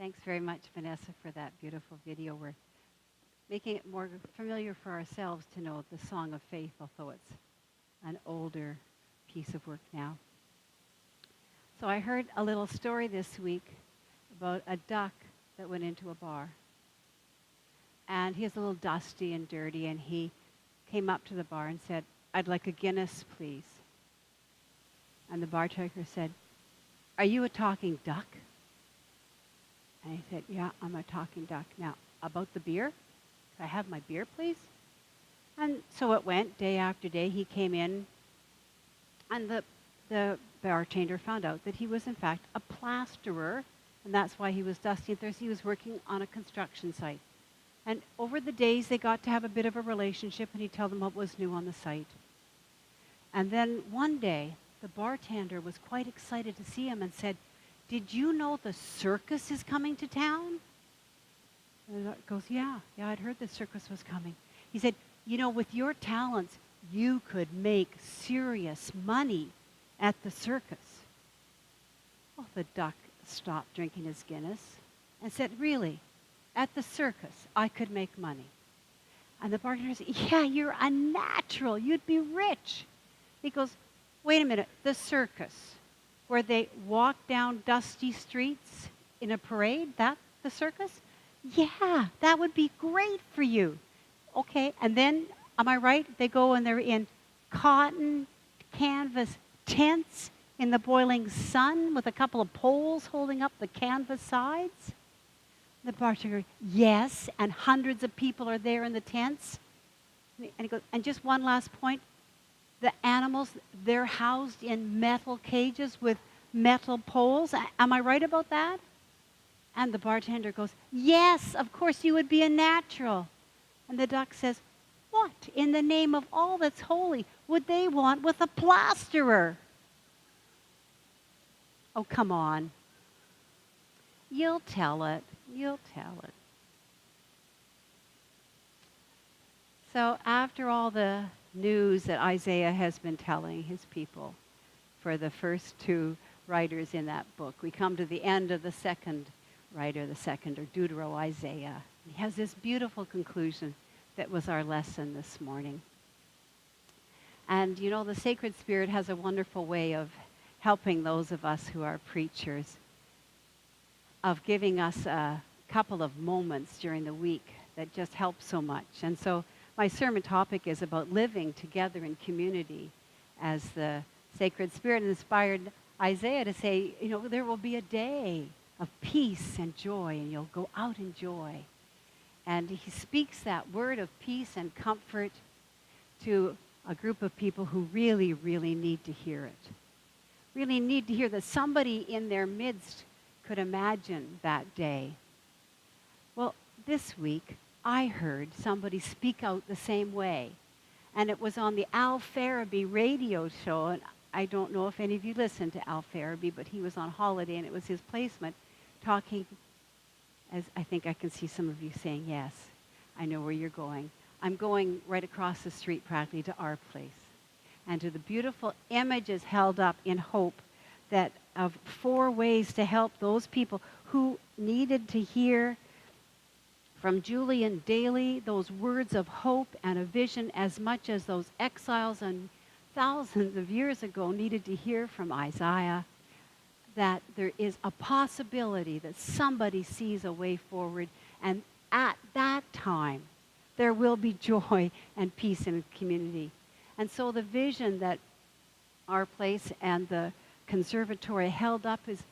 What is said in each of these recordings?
Thanks very much, Vanessa, for that beautiful video. We're making it more familiar for ourselves to know the Song of Faith, although it's an older piece of work now. So I heard a little story this week about a duck that went into a bar. And he was a little dusty and dirty, and he came up to the bar and said, "I'd like a Guinness, please." And the bartender said, "Are you a talking duck?" And he said, "Yeah, I'm a talking duck. Now, about the beer? Can I have my beer, please?" And so it went day after day. He came in, and the bartender found out that he was, in fact, a plasterer, and that's why he was dusty and thirsty. He was working on a construction site. And over the days, they got to have a bit of a relationship, and he'd tell them what was new on the site. And then one day, the bartender was quite excited to see him and said, "Did you know the circus is coming to town?" And he goes, yeah, I'd heard the circus was coming. He said, "You know, with your talents, you could make serious money at the circus." Well, the duck stopped drinking his Guinness and said, "Really? At the circus, I could make money?" And the bartender said, "Yeah, you're a natural. You'd be rich." He goes, "Wait a minute, the circus, where they walk down dusty streets in a parade, that the circus? Yeah, that would be great for you." Okay, and then, am I right? They go and they're in cotton canvas tents in the boiling sun with a couple of poles holding up the canvas sides? The bartender, "Yes, and hundreds of people are there in the tents." And he goes, "And just one last point. The animals, they're housed in metal cages with metal poles. Am I right about that?" And the bartender goes, "Yes, of course you would be a natural." And the duck says, "What in the name of all that's holy would they want with a plasterer?" Oh, come on. You'll tell it. You'll tell it. So after all the news that Isaiah has been telling his people for the first two writers in that book, we come to the end of the second writer, the second, or Deutero-Isaiah. He has this beautiful conclusion that was our lesson this morning. And you know, the Sacred Spirit has a wonderful way of helping those of us who are preachers, of giving us a couple of moments during the week that just help so much. And so my sermon topic is about living together in community, as the Sacred Spirit inspired Isaiah to say, you know, there will be a day of peace and joy, and you'll go out in joy. And he speaks that word of peace and comfort to a group of people who really, really need to hear it. Really need to hear that somebody in their midst could imagine that day. Well, this week, I heard somebody speak out the same way. And it was on the Al Farabee radio show. And I don't know if any of you listened to Al Farabee, but he was on holiday, and it was his placement, talking, as I think I can see some of you saying, yes, I know where you're going. I'm going right across the street practically to our place, and to the beautiful images held up in hope that of 4 ways to help those people who needed to hear from Julian daily those words of hope and a vision, as much as those exiles and thousands of years ago needed to hear from Isaiah, that there is a possibility that somebody sees a way forward, and at that time there will be joy and peace in the community. And so the vision that our place and the conservatory held up is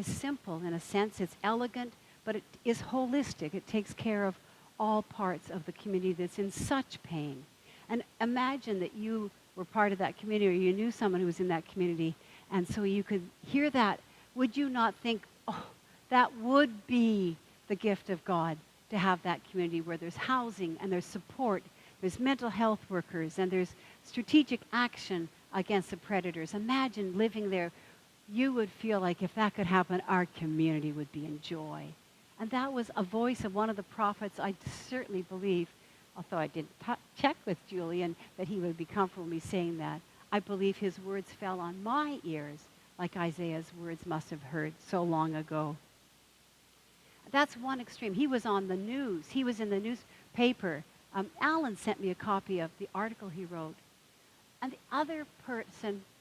simple in a sense. It's elegant, but it is holistic. It takes care of all parts of the community that's in such pain. And imagine that you were part of that community, or you knew someone who was in that community, and so you could hear that. Would you not think, oh, that would be the gift of God, to have that community where there's housing and there's support, there's mental health workers, and there's strategic action against the predators. Imagine living there. You would feel like if that could happen, our community would be in joy. And that was a voice of one of the prophets. I certainly believe, although I didn't check with Julian, that he would be comfortable with me saying that. I believe his words fell on my ears like Isaiah's words must have heard so long ago. that's one extreme. He was on the news. He was in the newspaper. Alan sent me a copy of the article he wrote. And the other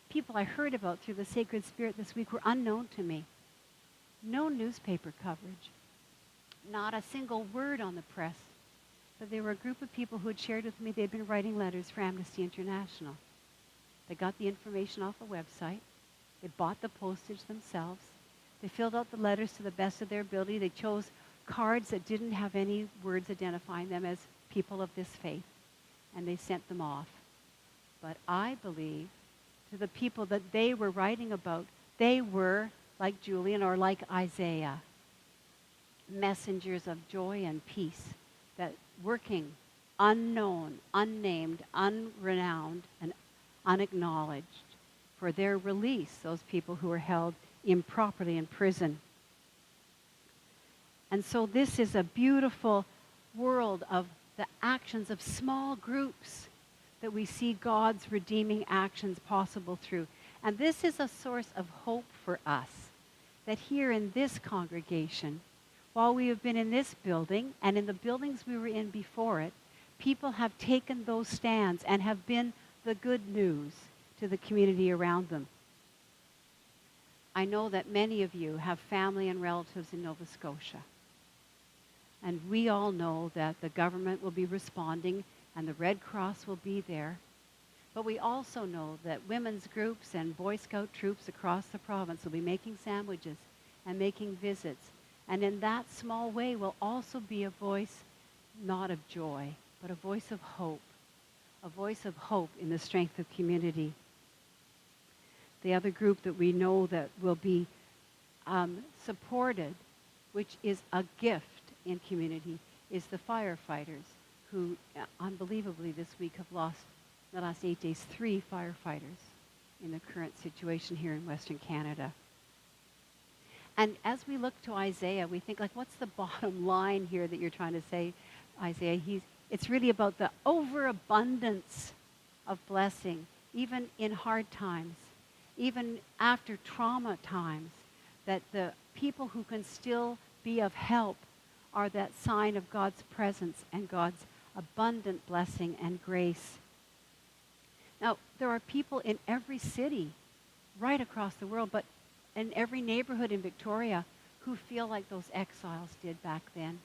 people I heard about through the Sacred Spirit this week were unknown to me. No newspaper coverage. Not a single word on the press. But they were a group of people who had shared with me they'd been writing letters for Amnesty International. They got the information off a website. They bought the postage themselves. They filled out the letters to the best of their ability. They chose cards that didn't have any words identifying them as people of this faith. And they sent them off. But I believe to the people that they were writing about, they were like Julian or like Isaiah, messengers of joy and peace, that working unknown, unnamed, unrenowned, and unacknowledged for their release, those people who were held improperly in prison. And so this is a beautiful world of the actions of small groups that we see God's redeeming actions possible through. And this is a source of hope for us, that here in this congregation, while we have been in this building and in the buildings we were in before it, people have taken those stands and have been the good news to the community around them. I know that many of you have family and relatives in Nova Scotia. And we all know that the government will be responding and the Red Cross will be there. But we also know that women's groups and Boy Scout troops across the province will be making sandwiches and making visits. And in that small way will also be a voice not of joy, but a voice of hope in the strength of community. The other group that we know that will be supported, which is a gift in community, is the firefighters, who unbelievably this week have lost, in the last 8 days, 3 firefighters in the current situation here in Western Canada. And as we look to Isaiah, we think, like, what's the bottom line here that you're trying to say, Isaiah? It's really about the overabundance of blessing, even in hard times, even after trauma times, that the people who can still be of help are that sign of God's presence and God's abundant blessing and grace. Now, there are people in every city right across the world, but in every neighborhood in Victoria who feel like those exiles did back then,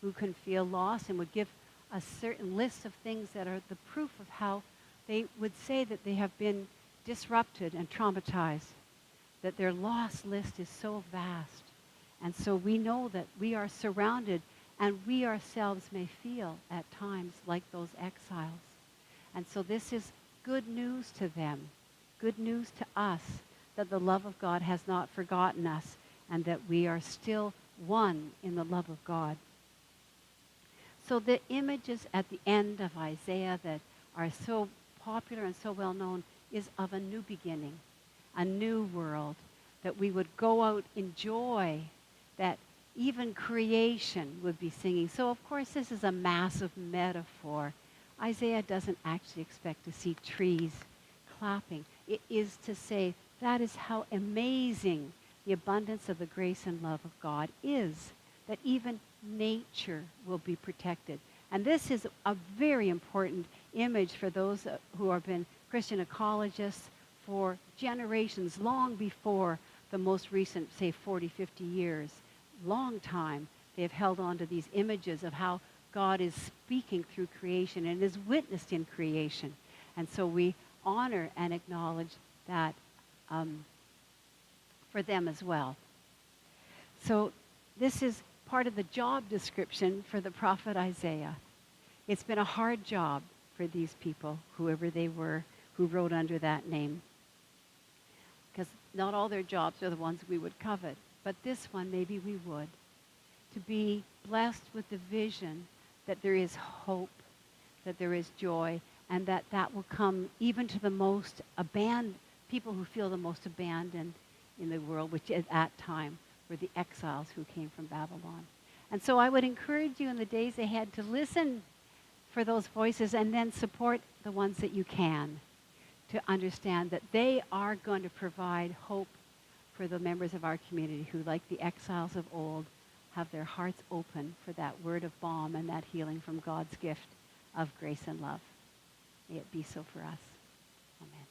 who can feel lost and would give a certain list of things that are the proof of how they would say that they have been disrupted and traumatized, that their loss list is so vast. And so we know that we are surrounded, and we ourselves may feel at times like those exiles. And so this is good news to them, good news to us, that the love of God has not forgotten us, and that we are still one in the love of God. So the images at the end of Isaiah that are so popular and so well known is of a new beginning, a new world, that we would go out in joy, that even creation would be singing. So of course this is a massive metaphor. Isaiah doesn't actually expect to see trees clapping. It is to say that is how amazing the abundance of the grace and love of God is, that even nature will be protected. And this is a very important image for those who have been Christian ecologists for generations, long before the most recent, say, 40, 50 years. Long time, they have held on to these images of how God is speaking through creation and is witnessed in creation. And so we honor and acknowledge that for them as well. So this is part of the job description for the prophet Isaiah. It's been a hard job for these people, whoever they were, who wrote under that name. Because not all their jobs are the ones we would covet, but this one maybe we would. To be blessed with the vision that there is hope, that there is joy, and that that will come even to the most abandoned, people who feel the most abandoned in the world, which at that time were the exiles who came from Babylon. And so I would encourage you in the days ahead to listen for those voices and then support the ones that you can, to understand that they are going to provide hope for the members of our community who, like the exiles of old, have their hearts open for that word of balm and that healing from God's gift of grace and love. May it be so for us. Amen.